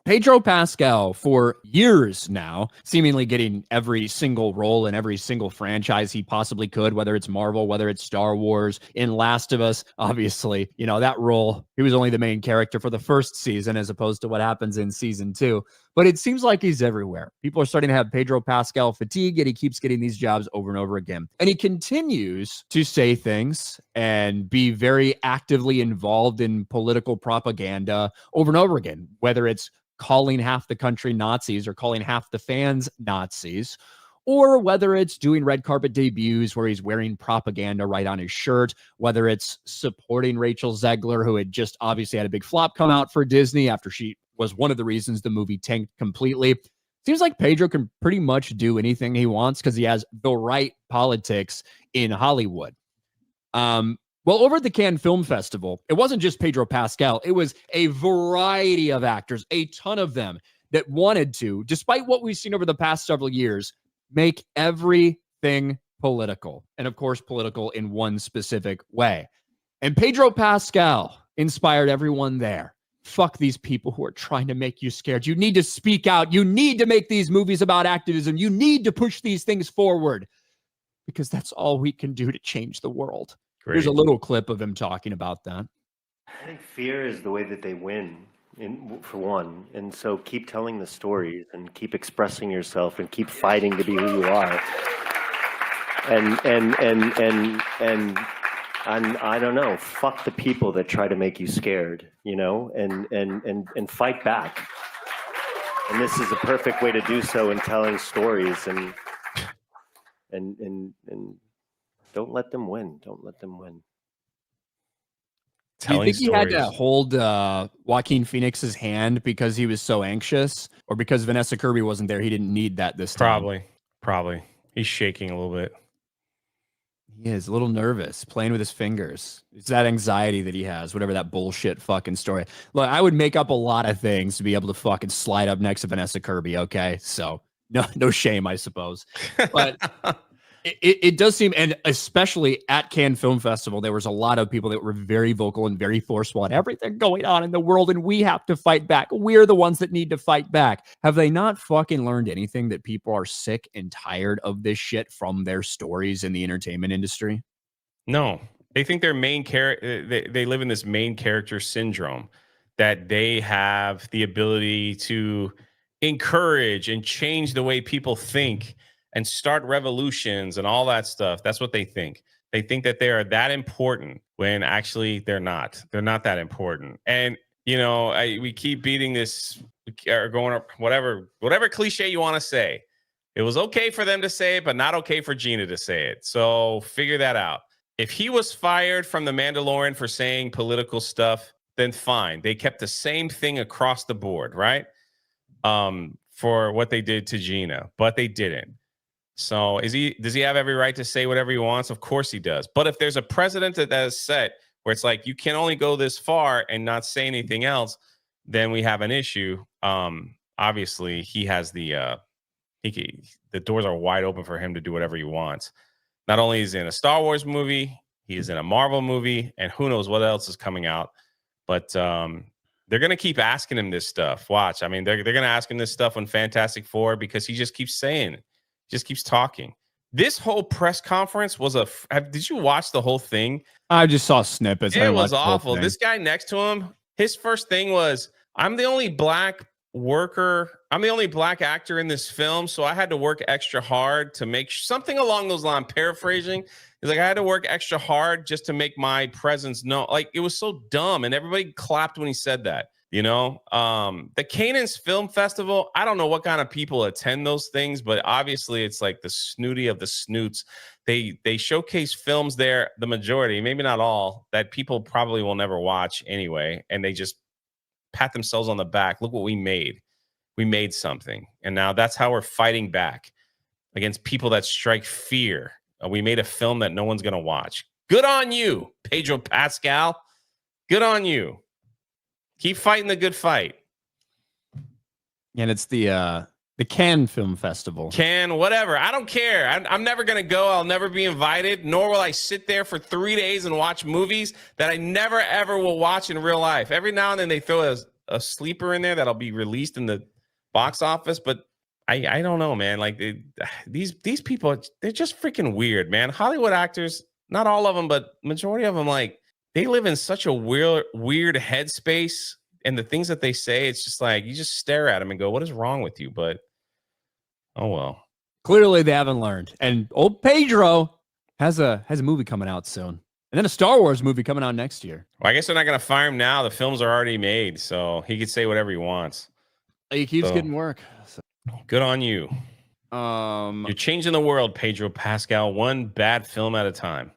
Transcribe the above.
Pedro Pascal, for years now, seemingly getting every single role in every single franchise he possibly could, whether it's Marvel, whether it's Star Wars, in Last of Us. Obviously, that role, he was only the main character for the first season as opposed to what happens in season 2. But it seems like he's everywhere. People are starting to have Pedro Pascal fatigue, and he keeps getting these jobs over and over again. And he continues to say things and be very actively involved in political propaganda over and over again, whether it's calling half the country Nazis or calling half the fans Nazis, or whether it's doing red carpet debuts where he's wearing propaganda right on his shirt, whether it's supporting Rachel Zegler, who had just obviously had a big flop come out for Disney after she was one of the reasons the movie tanked completely. Seems like Pedro can pretty much do anything he wants because he has the right politics in Hollywood. Well, over at the Cannes Film Festival, it wasn't just Pedro Pascal. It was a variety of actors, a ton of them that wanted to, despite what we've seen over the past several years, make everything political. And of course, political in one specific way. And Pedro Pascal inspired everyone there. Fuck these people who are trying to make you scared. You need to speak out. You need to make these movies about activism. You need to push these things forward because that's all we can do to change the world. Great. Here's a little clip of him talking about that. I think fear is the way that they win, for one. And so keep telling the stories and keep expressing yourself and keep fighting to be who you are. And I don't know, fuck the people that try to make you scared, and fight back. And this is a perfect way to do so in telling stories and don't let them win. Don't let them win. Do you think he had to hold Joaquin Phoenix's hand because he was so anxious, or because Vanessa Kirby wasn't there, he didn't need that this time? Probably. He's shaking a little bit. He is a little nervous, playing with his fingers. It's that anxiety that he has, whatever that bullshit fucking story. Look, I would make up a lot of things to be able to fucking slide up next to Vanessa Kirby, okay? So, no shame, I suppose. But it does seem, and especially at Cannes Film Festival, there was a lot of people that were very vocal and very forceful at everything going on in the world, and we have to fight back. We're the ones that need to fight back. Have they not fucking learned anything that people are sick and tired of this shit from their stories in the entertainment industry? No. They think their main character, they live in this main character syndrome, that they have the ability to encourage and change the way people think and start revolutions and all that stuff. That's what they think. They think that they are that important when actually they're not. They're not that important. And, we keep beating this, or going up, whatever cliche you want to say. It was okay for them to say it, but not okay for Gina to say it. So figure that out. If he was fired from The Mandalorian for saying political stuff, then fine. They kept the same thing across the board, right? For what they did to Gina, but they didn't. So does he have every right to say whatever he wants? Of course he does. But if there's a precedent that is set where it's like you can only go this far and not say anything else, then we have an issue. Obviously, he has the doors are wide open for him to do whatever he wants. Not only is he in a Star Wars movie, he is in a Marvel movie, and who knows what else is coming out. But they're going to keep asking him this stuff. Watch. I mean, they're going to ask him this stuff on Fantastic Four because he just keeps saying it. Just keeps talking. This whole press conference was did you watch the whole thing? I just saw snippets. It was awful. This guy next to him, his first thing was, I'm the only black worker. I'm the only black actor in this film. So I had to work extra hard to make something along those lines. Paraphrasing. He's like, I had to work extra hard just to make my presence known. Like, it was so dumb. And everybody clapped when he said that. The Cannes Film Festival, I don't know what kind of people attend those things, but obviously it's like the snooty of the snoots. They showcase films there, the majority, maybe not all, that people probably will never watch anyway, and they just pat themselves on the back. Look what we made. We made something. And now that's how we're fighting back against people that strike fear. We made a film that no one's going to watch. Good on you, Pedro Pascal. Good on you. Keep fighting the good fight. And it's the Cannes Film Festival. Cannes, whatever. I don't care. I'm never going to go. I'll never be invited, nor will I sit there for 3 days and watch movies that I never, ever will watch in real life. Every now and then they throw a sleeper in there that'll be released in the box office, but I don't know, man. Like these people, they're just freaking weird, man. Hollywood actors, not all of them, but majority of them, like they live in such a weird headspace, and the things that they say, it's just like you just stare at them and go, "What is wrong with you?" But oh well. Clearly, they haven't learned. And old Pedro has a movie coming out soon, and then a Star Wars movie coming out next year. Well, I guess they're not going to fire him now. The films are already made, so he could say whatever he wants. He keeps getting work. So. Good on you. You're changing the world, Pedro Pascal, one bad film at a time.